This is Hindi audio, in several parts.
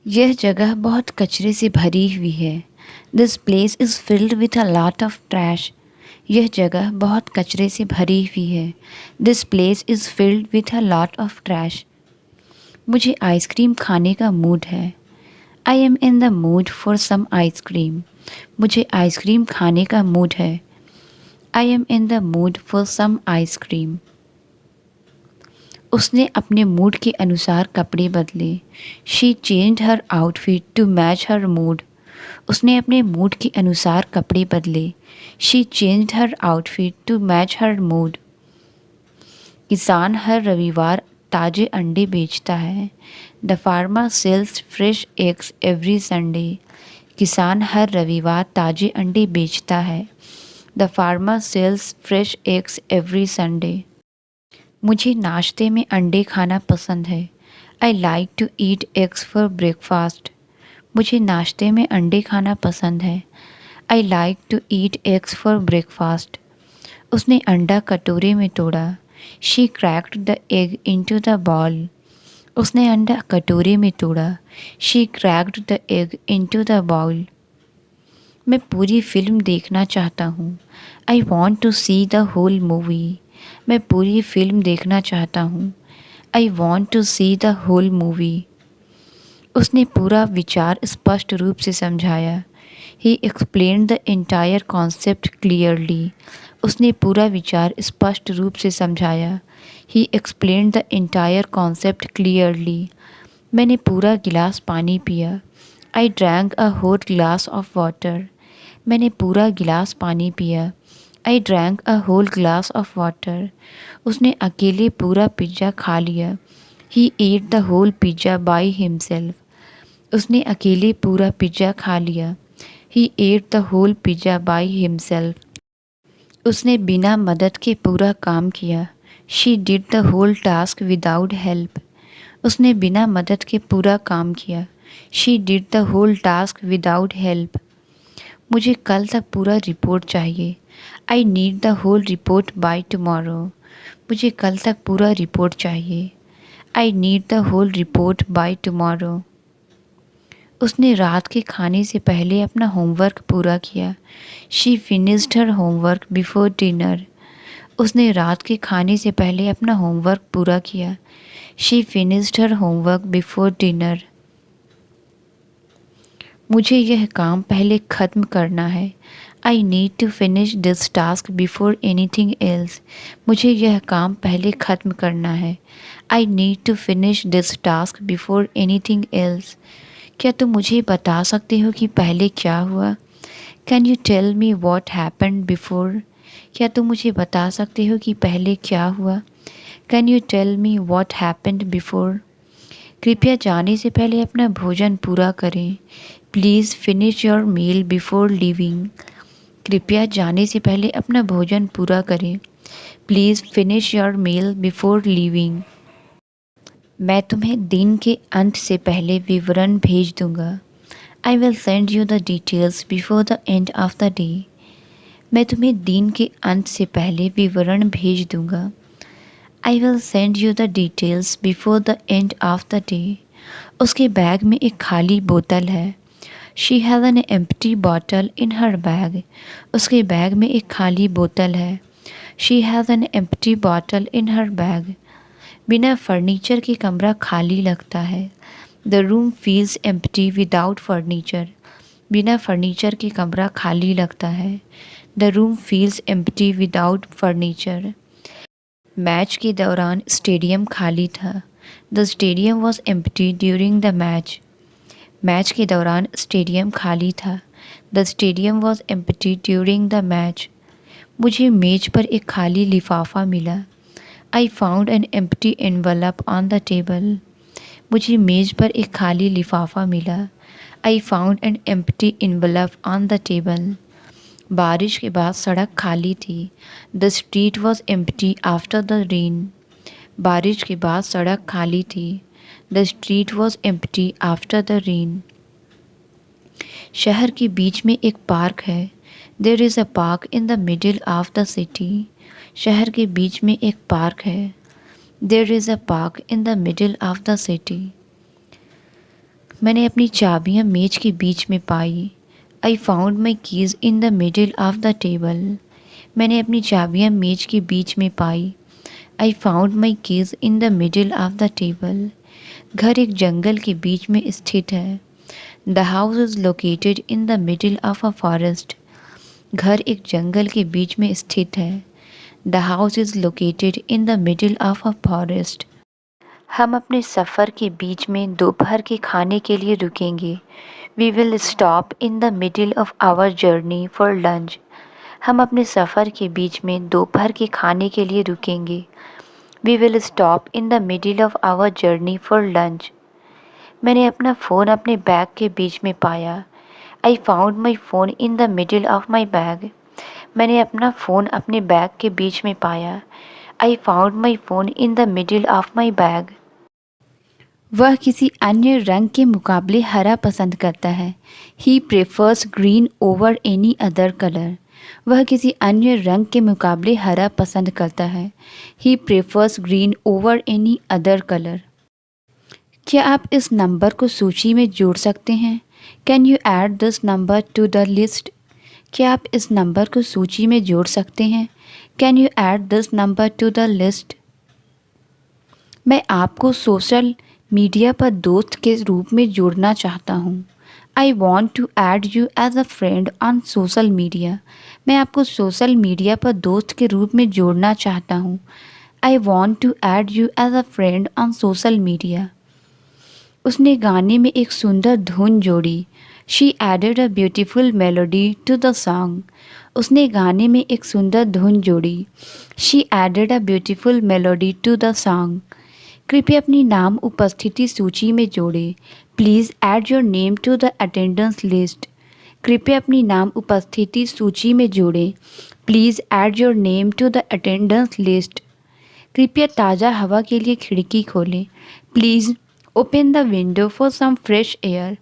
यह जगह बहुत कचरे से भरी हुई है। This place is filled with a lot of trash. यह जगह बहुत कचरे से भरी हुई है। This place is filled with a lot of trash. मुझे आइसक्रीम खाने का मूड है। I am in the mood for some ice cream. मुझे आइसक्रीम खाने का मूड है। I am in the mood for some ice cream. उसने अपने मूड के अनुसार कपड़े बदले। She changed her outfit to match her mood. उसने अपने मूड के अनुसार कपड़े बदले। She changed her outfit to match her mood. किसान हर रविवार ताज़े अंडे बेचता है। The farmer sells fresh eggs every Sunday. किसान हर रविवार ताज़े अंडे बेचता है। The farmer sells fresh eggs every Sunday. मुझे नाश्ते में अंडे खाना पसंद है। I like to eat eggs for breakfast. मुझे नाश्ते में अंडे खाना पसंद है। I like to eat eggs for breakfast. उसने अंडा कटोरे में तोड़ा। She cracked the egg into the bowl. उसने अंडा कटोरे में तोड़ा। She cracked the egg into the bowl. मैं पूरी फिल्म देखना चाहता हूँ। I want to see the whole movie. मैं पूरी फिल्म देखना चाहता हूँ। I want to see the whole movie. उसने पूरा विचार स्पष्ट रूप से समझाया। He explained the entire concept clearly. उसने पूरा विचार स्पष्ट रूप से समझाया। He explained the entire concept clearly. मैंने पूरा गिलास पानी पिया। I drank a whole glass of water. मैंने पूरा गिलास पानी पिया। I drank a whole glass of water. उसने अकेले पूरा पिज्ज़ा खा लिया। He ate the whole pizza by himself. उसने अकेले पूरा पिज्ज़ा खा लिया। He ate the whole pizza by himself. उसने बिना मदद के पूरा काम किया। She did the whole task without help. उसने बिना मदद के पूरा काम किया। She did the whole task without help. मुझे कल तक पूरा रिपोर्ट चाहिए। I need the whole report by tomorrow. मुझे कल तक पूरा रिपोर्ट चाहिए। I need the whole report by tomorrow. उसने रात के खाने से पहले अपना होमवर्क पूरा किया। She finished her homework before dinner. उसने रात के खाने से पहले अपना होमवर्क पूरा किया। She finished her homework before dinner. मुझे यह काम पहले ख़त्म करना है। I need to finish this task before anything else. मुझे यह काम पहले ख़त्म करना है। I need to finish this task before anything else. क्या तुम मुझे बता सकते हो कि पहले क्या हुआ? Can you tell me what happened before? क्या तुम मुझे बता सकते हो कि पहले क्या हुआ? Can you tell me what happened before? कृपया जाने से पहले अपना भोजन पूरा करें। Please finish your meal before leaving. कृपया जाने से पहले अपना भोजन पूरा करें। Please finish your meal before leaving. मैं तुम्हें दिन के अंत से पहले विवरण भेज दूंगा। I will send you the details before the end of the day. मैं तुम्हें दिन के अंत से पहले विवरण भेज दूंगा। I will send you the details before the end of the day. उसके बैग में एक खाली बोतल है। She has an empty bottle in her bag. उसके बैग में एक खाली बोतल है। She has an empty bottle in her bag. बिना फर्नीचर के कमरा खाली लगता है। The room feels empty without furniture. बिना फर्नीचर के कमरा खाली लगता है। The room feels empty without furniture. Match के दौरान स्टेडियम खाली था। The stadium was empty during the match. Match के दौरान स्टेडियम खाली था। The stadium was empty during the match. मुझे मेज पर एक खाली लिफाफा मिला। I found an empty envelope on the table. मुझे मेज पर एक खाली लिफाफा मिला। I found an empty envelope on the table. बारिश के बाद सड़क खाली थी। The street was empty after the rain. बारिश के बाद सड़क खाली थी। The street was empty after the rain. शहर के बीच में एक पार्क है। There is a park in the middle of the city. शहर के बीच में एक पार्क है। There is a park in the middle of the city. मैंने अपनी चाबियाँ मेज के बीच में पाई। I found my keys in the middle of the table. मैंने अपनी चाबियाँ मेज के बीच में पाई। I found my keys in the middle of the table. घर एक जंगल के बीच में स्थित है। The house is located in the middle of a forest. घर एक जंगल के बीच में स्थित है। The house is located in the middle of a forest. हम अपने सफ़र के बीच में दोपहर के खाने के लिए रुकेंगे। We will stop in the middle of our journey for lunch. हम अपने सफ़र के बीच में दोपहर के खाने के लिए रुकेंगे। We will stop in the middle of our journey for lunch. मैंने अपना फ़ोन अपने बैग के बीच में पाया। I found my phone in the middle of my bag. मैंने अपना फ़ोन अपने बैग के बीच में पाया। I found my phone in the middle of my bag. वह किसी अन्य रंग के मुकाबले हरा पसंद करता है। He prefers green over any other colour. वह किसी अन्य रंग के मुकाबले हरा पसंद करता है। He prefers green over any other colour. क्या आप इस नंबर को सूची में जोड़ सकते हैं? Can you add this number two the list? क्या आप इस नंबर को सूची में जोड़ सकते हैं? Can you add this number two the list? मैं आपको सोशल मीडिया पर दोस्त के रूप में जोड़ना चाहता हूँ। I want to add you as a friend on social media. मैं आपको सोशल मीडिया पर दोस्त के रूप में जोड़ना चाहता हूँ। I want to add you as a friend on social media. उसने गाने में एक सुंदर धुन जोड़ी। She added a beautiful melody to the song. उसने गाने में एक सुंदर धुन जोड़ी। She added a beautiful melody to the song. कृपया अपनी नाम उपस्थिति सूची में जोड़ें। Please add your name to the attendance list. कृपया अपनी नाम उपस्थिति सूची में जोड़ें। Please add your name to the attendance list. कृपया ताज़ा हवा के लिए खिड़की खोलें। Please open the window for some fresh air.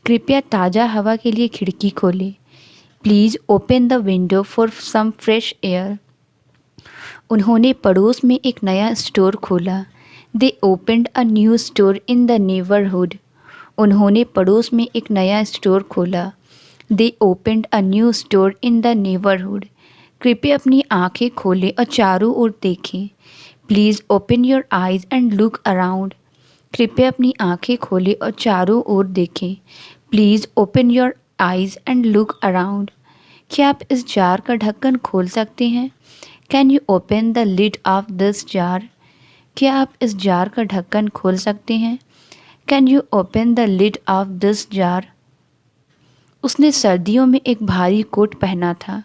कृपया ताज़ा हवा के लिए खिड़की खोलें। Please open the window for some fresh air. उन्होंने पड़ोस में एक नया स्टोर खोला। They opened a new store in the neighbourhood. उन्होंने पड़ोस में एक नया स्टोर खोला। They opened a new store in the neighbourhood. कृपया अपनी आंखें खोलें और चारों ओर देखें। Please open your eyes and look around. कृपया अपनी आंखें खोलें और चारों ओर देखें। Please open your eyes and look around. क्या आप इस जार का ढक्कन खोल सकते हैं? Can you open the lid of this jar? क्या आप इस जार का ढक्कन खोल सकते हैं? Can you open the lid of this jar? उसने सर्दियों में एक भारी कोट पहना था।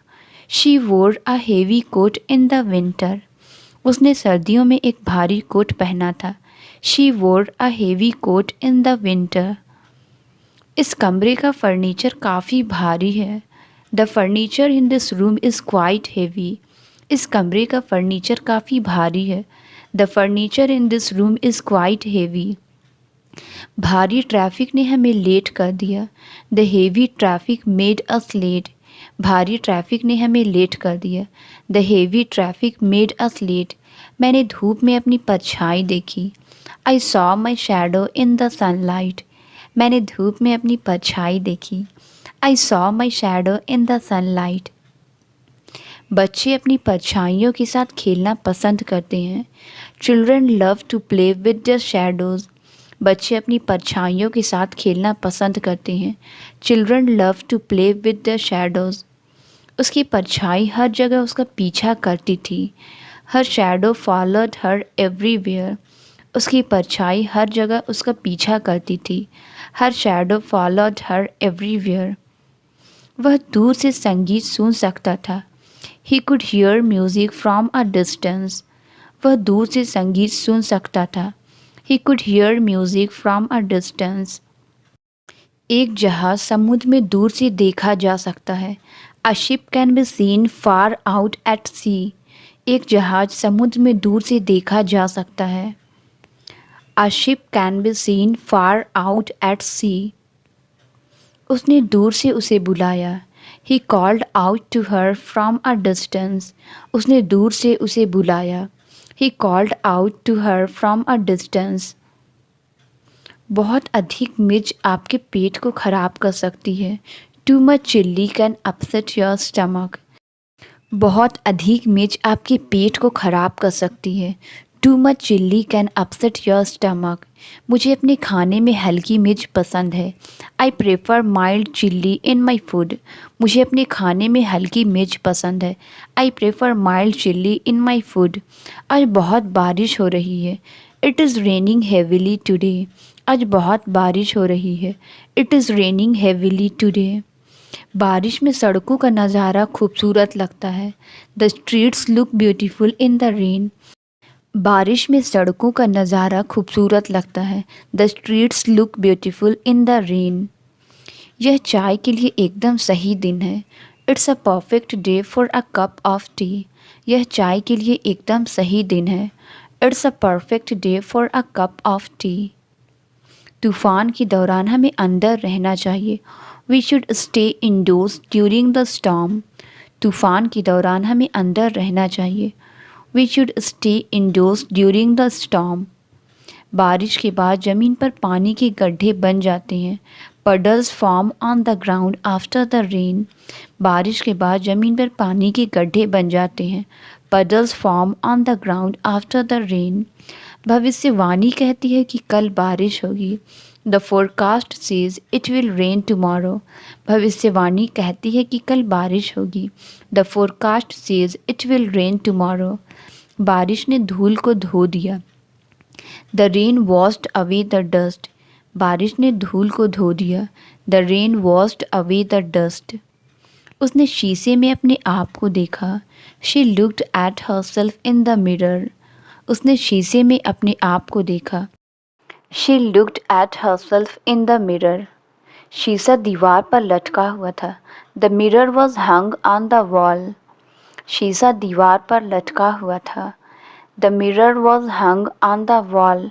She wore a heavy coat in the winter. उसने सर्दियों में एक भारी कोट पहना था। She wore a heavy coat in the winter. इस कमरे का फर्नीचर काफ़ी भारी है। The furniture in this room is quite heavy. इस कमरे का फर्नीचर काफ़ी भारी है। The furniture in this room is quite heavy. भारी ट्रैफिक ने हमें लेट कर दिया। The heavy traffic made us late. भारी ट्रैफिक ने हमें लेट कर दिया। The heavy traffic made us late. मैंने धूप में अपनी परछाई देखी। I saw my shadow in the sunlight. मैंने धूप में अपनी परछाई देखी। I saw my shadow in the sunlight. बच्चे अपनी परछाइयों के साथ खेलना पसंद करते हैं। Children love to play with their shadows. बच्चे अपनी परछाइयों के साथ खेलना पसंद करते हैं। Children love to play with their shadows. उसकी परछाई हर जगह उसका पीछा करती थी। Her shadow followed her everywhere. उसकी परछाई हर जगह उसका पीछा करती थी। Her shadow followed her everywhere. वह दूर से संगीत सुन सकता था। He could hear music from a distance. वह दूर से संगीत सुन सकता था। He could hear music from a distance. एक जहाज़ समुद्र में दूर से देखा जा सकता है। A ship can be seen far out at sea. एक जहाज़ समुद्र में दूर से देखा जा सकता है। A ship can be seen far out at sea. उसने दूर से उसे बुलाया। He called out to her from a distance. उसने दूर से उसे बुलाया। He called out to her from a distance. बहुत अधिक मिर्च आपके पेट को ख़राब कर सकती है। Too much chilli can upset your stomach. बहुत अधिक मिर्च आपके पेट को ख़राब कर सकती है। Too much chilli can upset your stomach. मुझे अपने खाने में हल्की मिर्च पसंद है। I prefer mild chilli in my food. मुझे अपने खाने में हल्की मिर्च पसंद है। I prefer mild chilli in my food. आज बहुत बारिश हो रही है। It is raining heavily today. आज बहुत बारिश हो रही है। It is raining heavily today. बारिश में सड़कों का नज़ारा खूबसूरत लगता है। The streets look beautiful in the rain. बारिश में सड़कों का नज़ारा खूबसूरत लगता है। The streets look beautiful in the rain. यह चाय के लिए एकदम सही दिन है। It's a perfect day for a cup of tea. यह चाय के लिए एकदम सही दिन है। It's a perfect day for a cup of tea. तूफ़ान के दौरान हमें अंदर रहना चाहिए। We should stay indoors during the storm. तूफ़ान के दौरान हमें अंदर रहना चाहिए। We should stay indoors during the storm. बारिश के बाद ज़मीन पर पानी के गड्ढे बन जाते हैं। Puddles form on the ground after the rain. बारिश के बाद ज़मीन पर पानी के गड्ढे बन जाते हैं। Puddles form on the ground after the rain. भविष्यवाणी कहती है कि कल बारिश होगी। The forecast says it will rain tomorrow. भविष्यवाणी कहती है कि कल बारिश होगी। The forecast says it will rain tomorrow. बारिश ने धूल को धो दिया। The rain washed away the dust. बारिश ने धूल को धो दिया। The rain washed away the dust. उसने शीशे में अपने आप को देखा। She looked at herself in the mirror. उसने शीशे में अपने आप को देखा। She looked at herself in the mirror. शीशा दीवार पर लटका हुआ था। The mirror was hung on the wall. शीशा दीवार पर लटका हुआ था। The mirror was hung on the wall.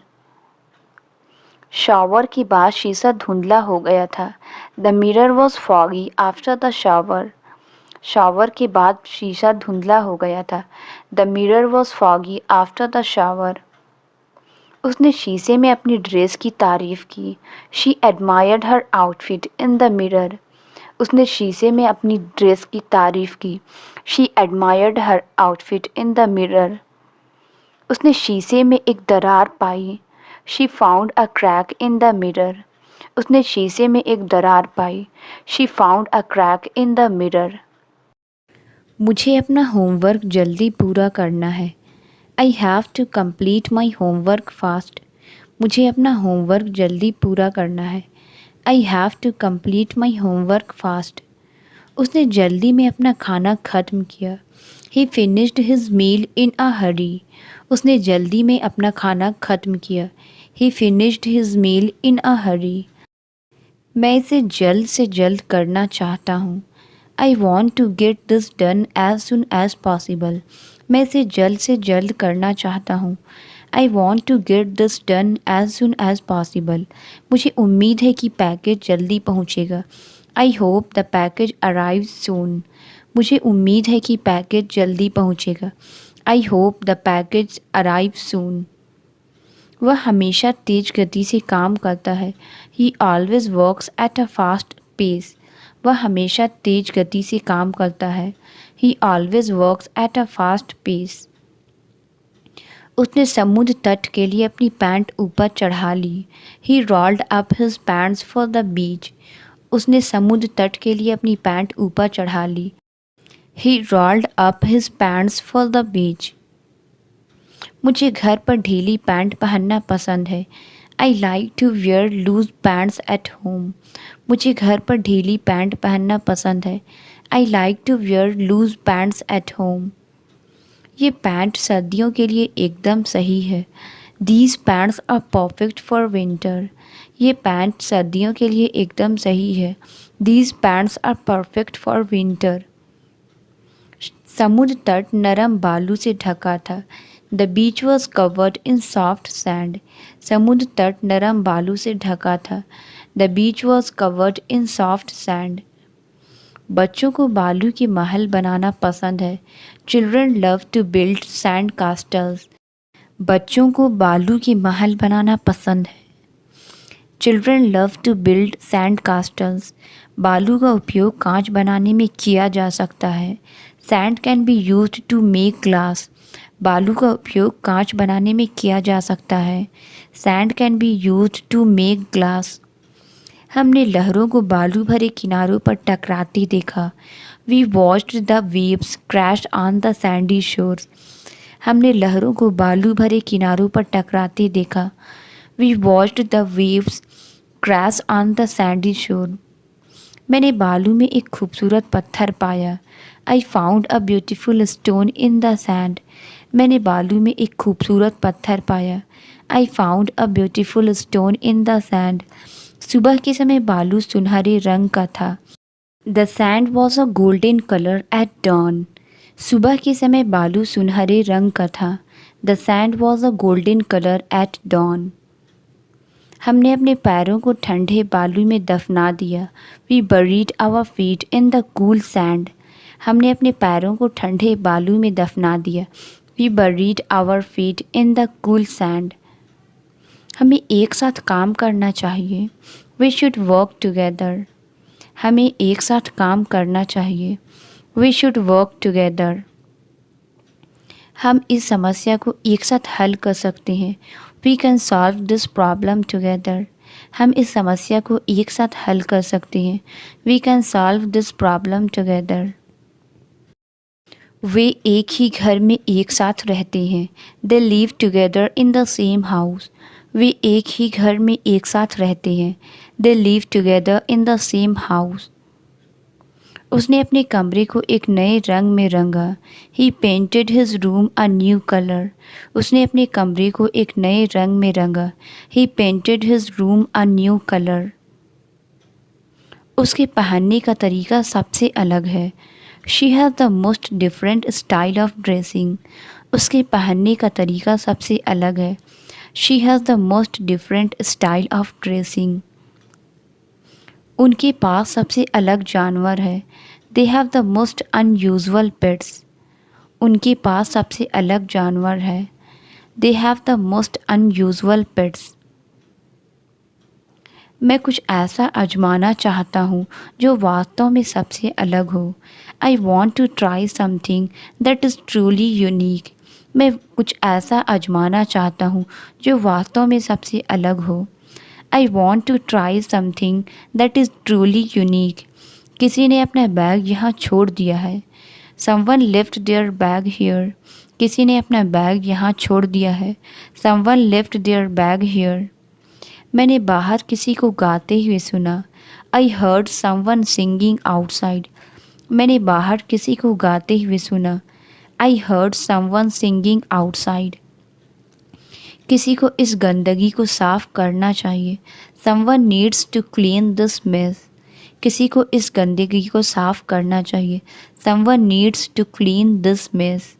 Shower के बाद शीशा धुंधला हो गया था। The mirror was foggy after the shower. Shower के बाद शीशा धुंधला हो गया था। The mirror was foggy after the shower. उसने शीशे में अपनी ड्रेस की तारीफ की। She admired her outfit in the mirror. उसने शीशे में अपनी ड्रेस की तारीफ की। She admired her outfit in the mirror. उसने शीशे में एक दरार पाई। She found a crack in the mirror. उसने शीशे में एक दरार पाई। She found a crack in the mirror. मुझे अपना होमवर्क जल्दी पूरा करना है। I have to complete my homework fast. मुझे अपना होमवर्क जल्दी पूरा करना है। I have to complete my homework fast. उसने जल्दी में अपना खाना ख़त्म किया। He finished his meal in a hurry. उसने जल्दी में अपना खाना ख़त्म किया। He finished his meal in a hurry. मैं इसे जल्द से जल्द करना चाहता हूँ। I want to get this done as soon as possible. मैं इसे जल्द से जल्द करना चाहता हूँ। I want to get this done as soon as possible. मुझे उम्मीद है कि पैकेज जल्दी पहुँचेगा। I hope the package arrive soon. मुझे उम्मीद है कि पैकेज जल्दी पहुँचेगा। I hope the package arrive soon. वह हमेशा तेज गति से काम करता है। He always works at a fast pace. वह हमेशा तेज गति से काम करता है। He always works at a fast pace. उसने समुद्र तट के लिए अपनी पैंट ऊपर चढ़ा ली। He rolled up his pants for the beach. उसने समुद्र तट के लिए अपनी पैंट ऊपर चढ़ा ली। He rolled up his pants for the beach. मुझे घर पर ढीली पैंट पहनना पसंद है। I like to wear loose pants at home. मुझे घर पर ढीली पैंट पहनना पसंद है। I like to wear loose pants at home. ये पैंट सर्दियों के लिए एकदम सही है। These pants are perfect for winter. ये पैंट सर्दियों के लिए एकदम सही है। These pants are perfect for winter. समुद्र तट नरम बालू से ढका था। The beach was covered in soft sand. समुद्र तट नरम बालू से ढका था। The beach was covered in soft sand. बच्चों को बालू के महल बनाना पसंद है। Children love to build sand कास्टल्स। बच्चों को बालू के महल बनाना पसंद है। Children love to build sand castles. बालू का उपयोग कांच बनाने में किया जा सकता है। Sand can be used to make glass. बालू का उपयोग कांच बनाने में किया जा सकता है। Sand can be used to make glass. हमने लहरों को बालू भरे किनारों पर टकराती देखा। We watched the waves crash on the sandy shores. हमने लहरों को बालू भरे किनारों पर टकराते देखा। We watched the waves crash on the sandy shore. मैंने बालू में एक खूबसूरत पत्थर पाया। I found a beautiful stone in the sand. मैंने बालू में एक खूबसूरत पत्थर पाया। I found a beautiful stone in the sand. सुबह के समय बालू सुनहरे रंग का था। The sand was a golden colour at dawn. सुबह के समय बालू सुनहरे रंग का था। The sand was a golden colour at dawn. हमने अपने पैरों को ठंडे बालू में दफना दिया। We buried our feet in the cool sand. हमने अपने पैरों को ठंडे बालू में दफना दिया। We buried our feet in the cool sand. हमें एक साथ काम करना चाहिए। We should work together. हमें एक साथ काम करना चाहिए। We should work together. हम इस समस्या को एक साथ हल कर सकते हैं। We can solve this problem together. हम इस समस्या को एक साथ हल कर सकते हैं। We can solve this problem together. वे एक ही घर में एक साथ रहते हैं। They live together in the same house. वे एक ही घर में एक साथ रहते हैं। They live together in the same house. उसने अपने कमरे को एक नए रंग में रंगा। He painted his room a new colour. उसने अपने कमरे को एक नए रंग में रंगा। He painted his room a new colour. उसके पहनने का तरीका सबसे अलग है। She has the most different style of dressing. उसके पहनने का तरीका सबसे अलग है। She has the most different style of dressing. उनके पास सबसे अलग जानवर है। They have the most unusual pets. उनके पास सबसे अलग जानवर है। They have the most unusual pets. मैं कुछ ऐसा आजमाना चाहता हूँ जो वास्तव में सबसे अलग हो। I want to try something that is truly unique. मैं कुछ ऐसा आजमाना चाहता हूँ जो वास्तव में सबसे अलग हो। I want to try something that is truly unique. किसी ने अपना बैग यहाँ छोड़ दिया है। Someone left their bag here. किसी ने अपना बैग यहाँ छोड़ दिया है। Someone left their bag here. मैंने बाहर किसी को गाते हुए सुना। I heard someone singing outside. मैंने बाहर किसी को गाते हुए सुना। I heard someone singing outside. किसी को इस गंदगी को साफ करना चाहिए। Someone needs to clean this mess. किसी को इस गंदगी को साफ करना चाहिए। Someone needs to clean this mess.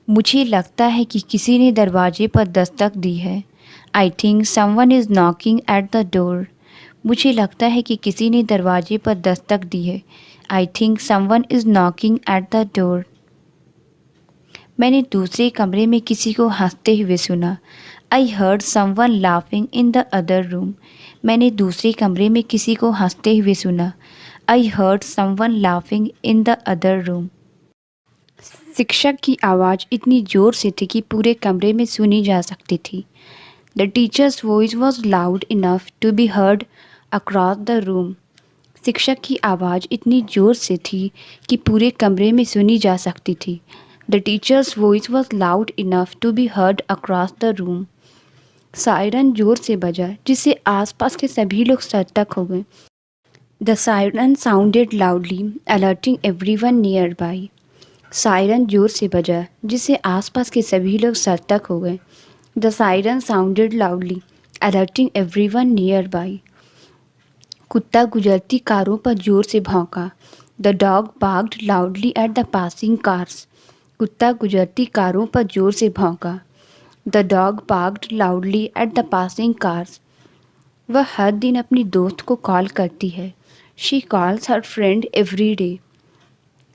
मुझे लगता है कि किसी ने दरवाजे पर दस्तक दी है। I think someone is knocking at the door. मुझे लगता है कि किसी ने दरवाजे पर दस्तक दी है। I think someone is knocking at the door. मैंने दूसरे कमरे में किसी को हंसते हुए सुना। I heard someone laughing in the other room. मैंने दूसरे कमरे में किसी को हंसते हुए सुना। I heard someone laughing in the other room. शिक्षक की आवाज़ इतनी ज़ोर से थी कि पूरे कमरे में सुनी जा सकती थी। The teacher's voice was loud enough to be heard across the room. शिक्षक की आवाज़ इतनी ज़ोर से थी कि पूरे कमरे में सुनी जा सकती थी। The teacher's voice was loud enough to be heard across the room. Siren जोर से बजा जिससे आसपास के सभी लोग सतर्क हो गए। The siren sounded loudly alerting everyone near by. Siren जोर से बजा जिससे आसपास के सभी लोग सतर्क हो गए। The siren sounded loudly alerting everyone nearby. कुत्ता गुजरती कारों पर जोर से भौंका। The dog barked loudly at the passing cars. कुत्ता गुजरती कारों पर जोर से भौंका। The dog barked loudly at the passing cars. वह हर दिन अपनी दोस्त को कॉल करती है। She calls her friend every day.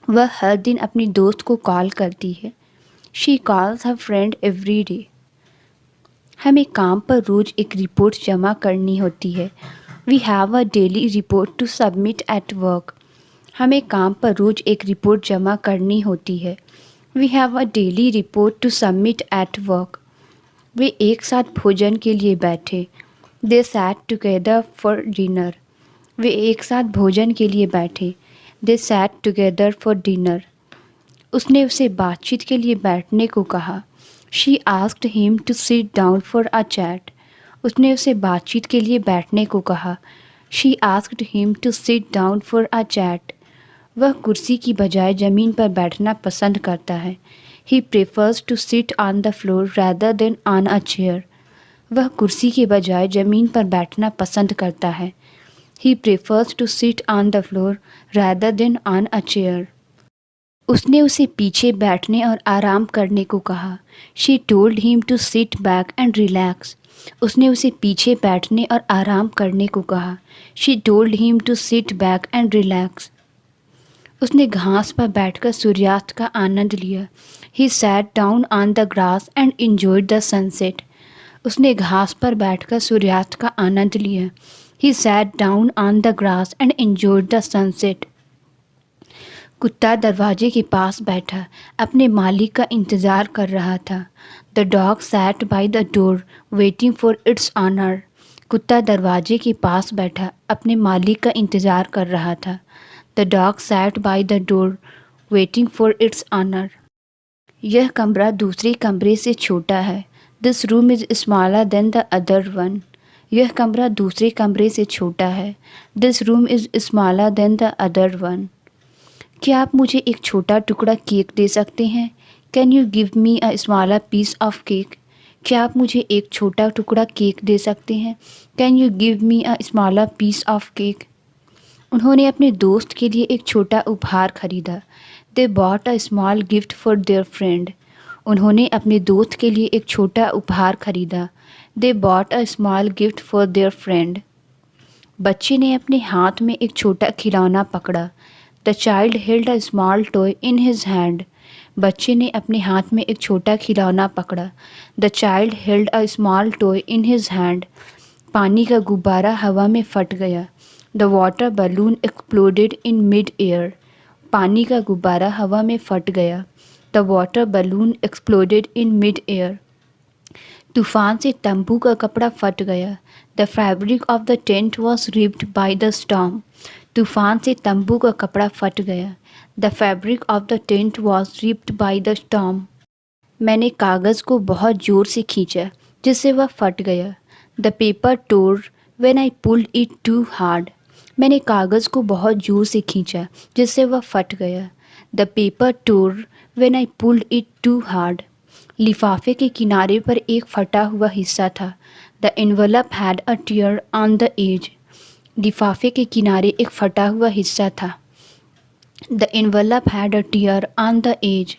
वह हर दिन अपनी दोस्त को कॉल करती है। She calls her friend every day. हमें काम पर रोज़ एक रिपोर्ट जमा करनी होती है। We have a daily report to submit at work. हमें काम पर रोज़ एक रिपोर्ट जमा करनी होती है। We have a daily report to submit at work. वे एक साथ भोजन के लिए बैठे। They sat together for dinner. वे एक साथ भोजन के लिए बैठे। They sat together for dinner. उसने उसे बातचीत के लिए बैठने को कहा। She asked him to sit down for a chat. उसने उसे बातचीत के लिए बैठने को कहा। She asked him to sit down for a chat. वह कुर्सी की बजाय ज़मीन पर बैठना पसंद करता है। He prefers to sit on the floor rather than on a chair. वह कुर्सी के बजाय ज़मीन पर बैठना पसंद करता है। He prefers to sit on the floor rather than on a chair. उसने उसे पीछे बैठने और आराम करने को कहा। She told him to sit back and relax. उसने उसे पीछे बैठने और आराम करने को कहा। She told him to sit back and relax. उसने घास पर बैठकर सूर्यास्त का आनंद लिया। He sat down on the grass and enjoyed the sunset. उसने घास पर बैठकर सूर्यास्त का आनंद लिया। He sat down on the grass and enjoyed the sunset. कुत्ता दरवाजे के पास बैठा अपने मालिक का इंतज़ार कर रहा था। The dog sat by the door waiting for its owner. कुत्ता दरवाजे के पास बैठा अपने मालिक का इंतज़ार कर रहा था। The dog sat by the door waiting for its owner. यह कमरा दूसरे कमरे से छोटा है। This room is smaller than the other one. यह कमरा दूसरे कमरे से छोटा है। This room is smaller than the other one. क्या आप मुझे एक छोटा टुकड़ा केक दे सकते हैं? Can you give me a smaller piece of cake? क्या आप मुझे एक छोटा टुकड़ा केक दे सकते हैं? Can you give me a smaller piece of cake? उन्होंने अपने दोस्त के लिए एक छोटा उपहार खरीदा। They bought a small gift for their friend. उन्होंने अपने दोस्त के लिए एक छोटा उपहार खरीदा। They bought a small gift for their friend. बच्चे ने अपने हाथ में एक छोटा खिलौना पकड़ा। The child held a small toy in his hand. बच्चे ने अपने हाथ में एक छोटा खिलौना पकड़ा। The child held a small toy in his hand. पानी का गुब्बारा हवा में फट गया। The water balloon exploded in mid air. पानी का गुब्बारा हवा में फट गया। The water balloon exploded in mid air. तूफान से तंबू का कपड़ा फट गया। The fabric of the tent was ripped by the storm. तूफान से तंबू का कपड़ा फट गया। The fabric of the tent was ripped by the storm. मैंने कागज़ को बहुत ज़ोर से खींचा जिससे वह फट गया। The paper tore when I pulled it too hard. मैंने कागज़ को बहुत ज़ोर से खींचा जिससे वह फट गया। The paper tore when I pulled it too hard. लिफाफे के किनारे पर एक फटा हुआ हिस्सा था। The envelope had a tear on the edge. लिफाफे के किनारे एक फटा हुआ हिस्सा था। The envelope had a tear on the edge.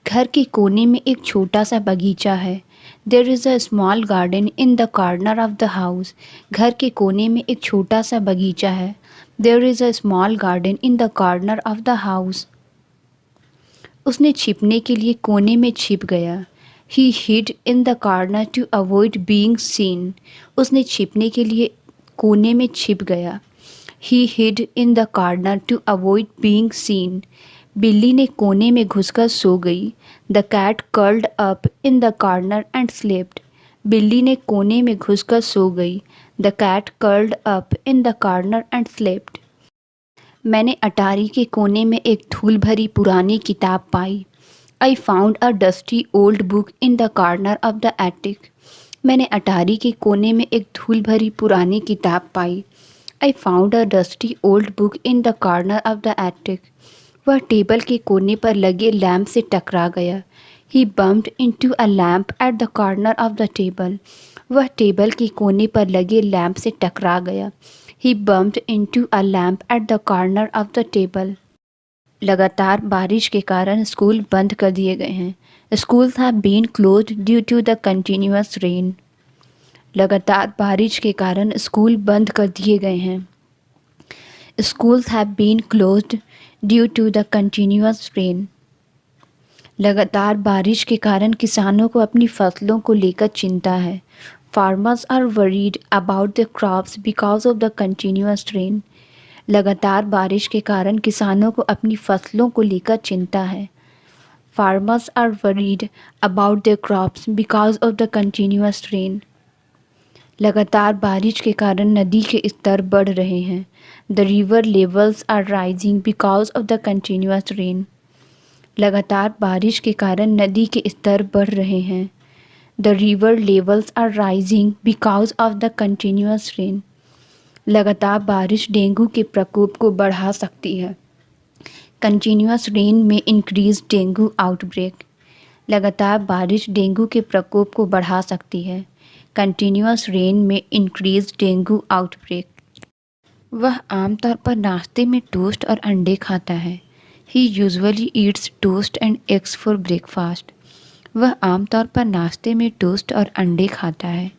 घर के कोने में एक छोटा सा बगीचा है। There is a small garden in the corner of the house. घर के कोने में एक छोटा सा बगीचा है। There is a small garden in the corner of the house. उसने छिपने के लिए कोने में छिप गया। He hid in the corner to avoid being seen. उसने छिपने के लिए कोने में छिप गया। He hid in the corner to avoid being seen. बिल्ली ने कोने में घुसकर सो गई। The cat curled up in the corner and slept. बिल्ली ने कोने में घुसकर सो गई। The cat curled up in the corner and slept. मैंने अटारी के कोने में एक धूल भरी पुरानी किताब पाई। I found a dusty old book in the corner of the attic. मैंने अटारी के कोने में एक धूल भरी पुरानी किताब पाई। I found a dusty old book in the corner of the attic. वह टेबल के कोने पर लगे लैंप से टकरा गया। He bumped into a lamp at the corner of the table. वह टेबल के कोने पर लगे लैंप से टकरा गया। He bumped into a lamp at the corner of the table. लगातार बारिश के कारण स्कूल बंद कर दिए गए हैं। Schools have been closed due to the continuous rain. लगातार बारिश के कारण स्कूल बंद कर दिए गए हैं। Schools have been closed due to the continuous rain. लगातार बारिश के कारण किसानों को अपनी फसलों को लेकर चिंता है। Farmers are worried about the crops because of the continuous rain. लगातार बारिश के कारण किसानों को अपनी फसलों को लेकर चिंता है। Farmers are worried about the crops because of the continuous rain. लगातार बारिश के कारण नदी के स्तर बढ़ रहे हैं। The river levels are rising because of the continuous rain. लगातार बारिश के कारण नदी के स्तर बढ़ रहे हैं। The river levels are rising because of the continuous rain. लगातार बारिश डेंगू के प्रकोप को बढ़ा सकती है। Continuous rain may increase dengue outbreak. लगातार बारिश डेंगू के प्रकोप को बढ़ा सकती है। Continuous rain may increase dengue outbreak. वह आमतौर पर नाश्ते में टोस्ट और अंडे खाता है। He usually eats toast and eggs for breakfast. वह आमतौर पर नाश्ते में टोस्ट और अंडे खाता है।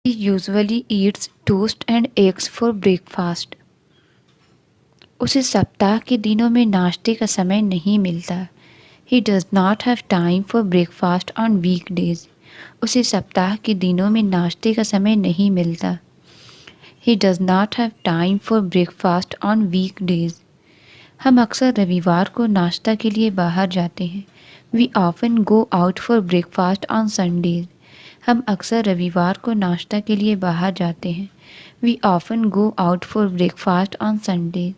He usually eats toast and eggs for breakfast. उसे सप्ताह के दिनों में नाश्ते का समय नहीं मिलता। He does not have time for breakfast on weekdays. उसे सप्ताह के दिनों में नाश्ते का समय नहीं मिलता। He does not have time for breakfast on weekdays. हम अक्सर रविवार को नाश्ता के लिए बाहर जाते हैं। We often go out for breakfast on Sundays. हम अक्सर रविवार को नाश्ता के लिए बाहर जाते हैं। We often go out for breakfast on Sundays.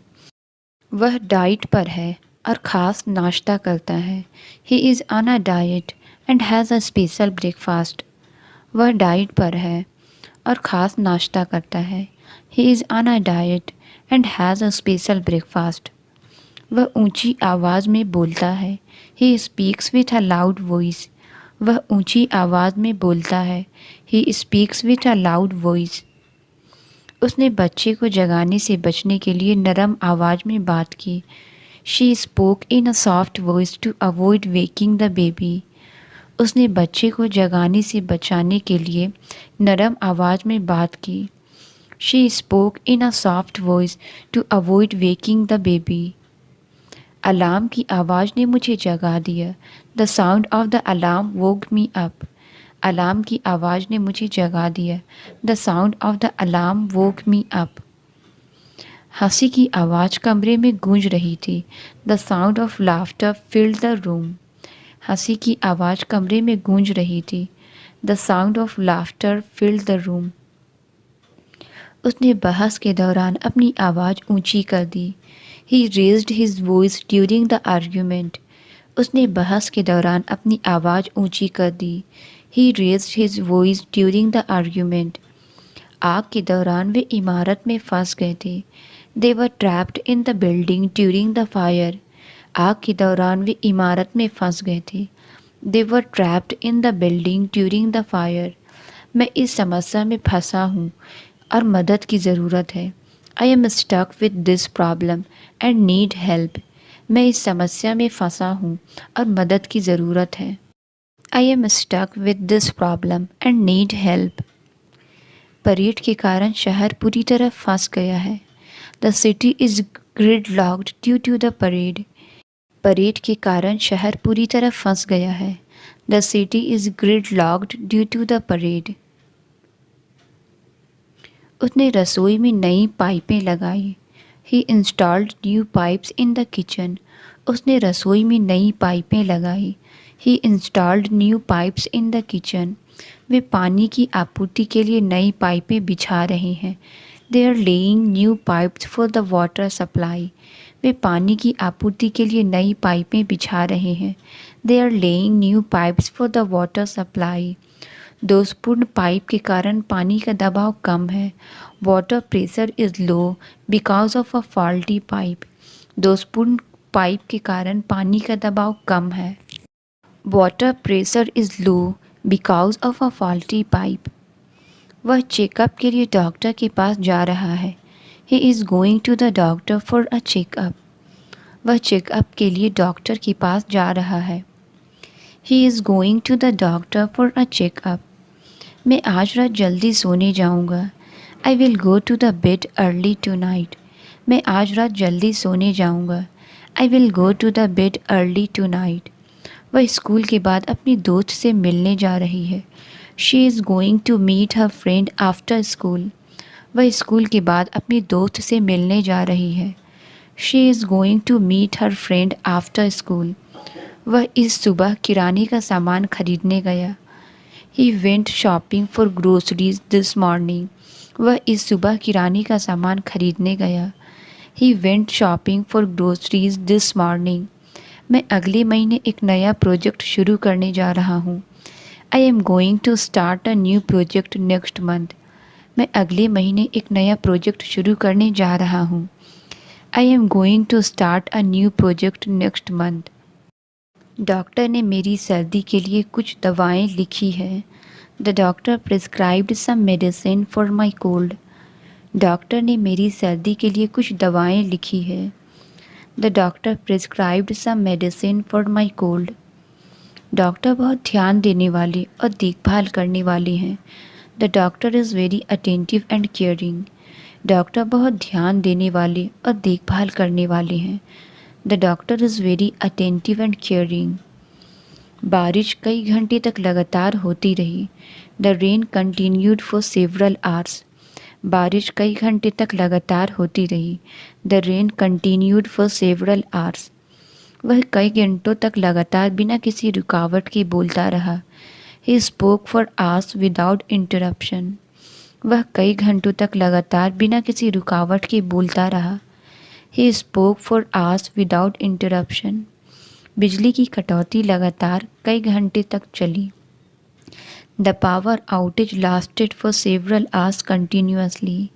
वह डाइट पर है और ख़ास नाश्ता करता है। He is on a diet and has a special breakfast. वह डाइट पर है और ख़ास नाश्ता करता है। He is on a diet and has a special breakfast. वह ऊंची आवाज़ में बोलता है। He speaks with a loud voice. वह ऊंची आवाज़ में बोलता है। He speaks with a loud voice. उसने बच्चे को जगाने से बचने के लिए नरम आवाज़ में बात की। She spoke in a soft voice to avoid waking the baby. उसने बच्चे को जगाने से बचाने के लिए नरम आवाज़ में बात की। She spoke in a soft voice to avoid waking the baby. Alarm की आवाज़ ने मुझे जगा दिया। The sound of the alarm woke me up. Alarm की आवाज़ ने मुझे जगा दिया। The sound of the alarm woke me up. हंसी की आवाज़ कमरे में गूंज रही थी। The sound of laughter filled the room. हंसी की आवाज़ कमरे में गूंज रही थी। The sound of laughter filled the room. उसने बहस के दौरान अपनी आवाज़ ऊंची कर दी। He raised his voice during the argument. उसने बहस के दौरान अपनी आवाज़ ऊंची कर दी। He raised his voice during the argument. आग के दौरान वे इमारत में फंस गए थे। They were trapped in the building during the fire. आग के दौरान वे इमारत में फंस गए थे। They were trapped in the building during the fire. मैं इस समस्या में फंसा हूँ और मदद की ज़रूरत है। I am stuck with this problem and need help. मैं इस समस्या में फंसा हूँ और मदद की ज़रूरत है। I am stuck with this problem and need help. Parade के कारण शहर पूरी तरह फंस गया है। The city is gridlocked due to the parade. Parade के कारण शहर पूरी तरह फंस गया है। The city is gridlocked due to the parade. उसने रसोई में नई पाइपें लगाई। He installed new pipes in the kitchen. उसने रसोई में नई पाइपें लगाई। He installed new pipes in the kitchen. वे पानी की आपूर्ति के लिए नई पाइपें बिछा रहे हैं। They are laying new pipes for the water supply. वे पानी की आपूर्ति के लिए नई पाइपें बिछा रहे हैं। They are laying new pipes for the water supply. दोषपूर्ण पाइप के कारण पानी का दबाव कम है। Water pressure is low because of a faulty pipe. दोषपूर्ण पाइप के कारण पानी का दबाव कम है। Water pressure is low because of a faulty pipe. वह चेकअप के लिए डॉक्टर के पास जा रहा है। He is going to the doctor for a checkup. वह चेकअप के लिए डॉक्टर के पास जा रहा है। He is going to the doctor for a checkup. मैं आज रात जल्दी सोने जाऊंगा। I will go to the bed early tonight. मैं आज रात जल्दी सोने जाऊंगा। I will go to the bed early tonight. वह स्कूल के बाद अपनी दोस्त से मिलने जा रही है। She is going to meet her friend after school. वह स्कूल के बाद अपनी दोस्त से मिलने जा रही है। She is going to meet her friend after school. वह इस सुबह किराने का सामान खरीदने गया। He went shopping for groceries this morning. वह इस सुबह किराने का सामान खरीदने गया। He went shopping for groceries this morning. मैं अगले महीने एक नया प्रोजेक्ट शुरू करने जा रहा हूँ। I am going to start a new project next month. मैं अगले महीने एक नया प्रोजेक्ट शुरू करने जा रहा हूँ। I am going to start a new project next month. Doctor ने मेरी सर्दी के लिए कुछ दवाएं लिखी है। The doctor prescribed some medicine for my cold. Doctor ने मेरी सर्दी के लिए कुछ दवाएं लिखी है। The doctor prescribed some medicine for my cold. Doctor बहुत ध्यान देने वाले और देखभाल करने वाले हैं। The doctor is very attentive and caring. Doctor बहुत ध्यान देने वाले और देखभाल करने वाले हैं। The doctor is very attentive and caring. बारिश कई घंटे तक लगातार होती रही। The rain continued for several hours. बारिश कई घंटे तक लगातार होती रही। The rain continued for several hours. वह कई घंटों तक लगातार बिना किसी रुकावट के बोलता रहा। He spoke for hours without interruption. वह कई घंटों तक लगातार बिना किसी रुकावट के बोलता रहा। He spoke for hours without interruption. बिजली की कटौती लगातार कई घंटे तक चली। The power outage lasted for several hours continuously.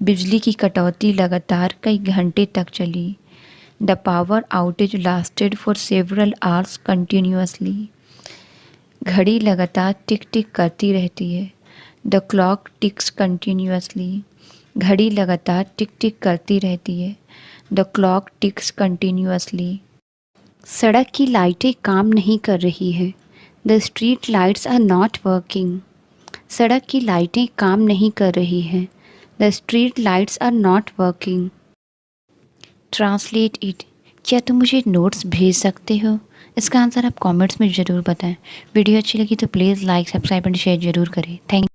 बिजली की कटौती लगातार कई घंटे तक चली। The power outage lasted for several hours continuously. घड़ी लगातार टिक टिक करती रहती है। The clock ticks continuously. घड़ी लगातार टिक टिक करती रहती है। The clock ticks continuously. सड़क की लाइटें काम नहीं कर रही है। The street lights are not working. सड़क की लाइटें काम नहीं कर रही हैं। The street lights are not working. Translate it. क्या तुम मुझे नोट्स भेज सकते हो? इसका आंसर आप कमेंट्स में ज़रूर बताएं। वीडियो अच्छी लगी तो please like subscribe and share ज़रूर करें। थैंक